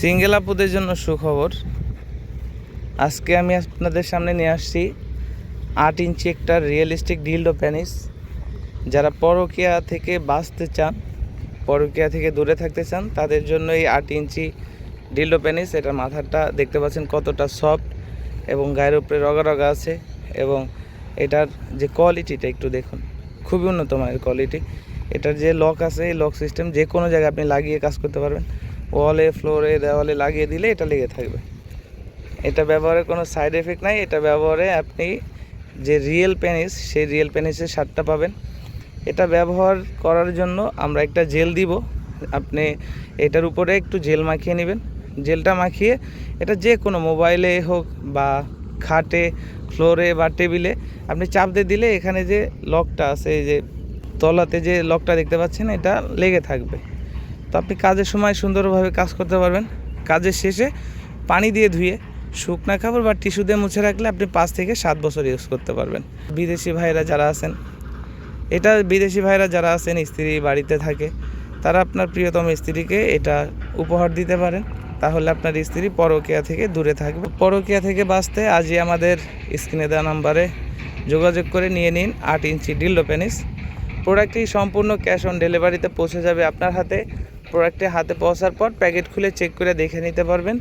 Single আপুদের জন্য সুখবর। আজকে আমি আপনাদের সামনে নিয়ে আসছি ৮ ইঞ্চি একটা রিয়েলিস্টিক ডিলডো পেনিস। যারা পরকীয়া থেকে বাঁচতে চান, পরকীয়া থেকে দূরে থাকতে চান, তাদের জন্য এই ৮ ইঞ্চি ডিলডো পেনিস। এটার মাথাটা দেখতে পাচ্ছেন কতটা সফট এবং গায়ের উপরে রগা রগা আছে, এবং এটার যে কোয়ালিটিটা একটু দেখুন, খুবই উন্নত মানের কোয়ালিটি। এটার যে লক আছে, এই লক সিস্টেম যে কোনো জায়গায় আপনি লাগিয়ে কাজ করতে পারবেন। ওয়ালে, ফ্লোরে, দেওয়ালে লাগিয়ে দিলে এটা লেগে থাকবে। এটা ব্যবহারে কোনো সাইড এফেক্ট নাই। এটা ব্যবহারে আপনি যে রিয়েল পেনিস, সেই রিয়েল পেনিসের স্বাদটা পাবেন। এটা ব্যবহার করার জন্য আমরা একটা জেল দিব। আপনি এটার উপরে একটু জেল মাখিয়ে নেবেন। জেলটা মাখিয়ে এটা যে কোনো মোবাইলে হোক বা খাটে, ফ্লোরে বা টেবিলে আপনি চাপ দিয়ে দিলে এখানে যে লকটা আছে, এই যে তলাতে যে লকটা দেখতে পাচ্ছেন, এটা লেগে থাকবে। তো আপনি কাজের সময় সুন্দরভাবে কাজ করতে পারবেন। কাজের শেষে পানি দিয়ে ধুয়ে শুকনো কাপড় বা টিস্যু দিয়ে মুছে রাখলে আপনি 5 থেকে 7 বছর ইউজ করতে পারবেন। বিদেশি ভাইরা যারা আছেন, স্ত্রী বাড়িতে থাকে, তারা আপনার প্রিয়তম স্ত্রীকে এটা উপহার দিতে পারেন। তাহলে আপনার স্ত্রী পরকীয়া থেকে দূরে থাকবে। পরকীয়া থেকে বাঁচতে আজই আমাদের স্ক্রিনে দেওয়া নাম্বারে যোগাযোগ করে নিয়ে নিন 8 ইঞ্চি ডিলডো পেনিস। প্রোডাক্টটি সম্পূর্ণ ক্যাশ অন ডেলিভারিতে পৌঁছে যাবে আপনার হাতে। প্রোডাক্টটি হাতে পৌঁছার পর প্যাকেট খুলে চেক করে দেখে নিতে পারবেন।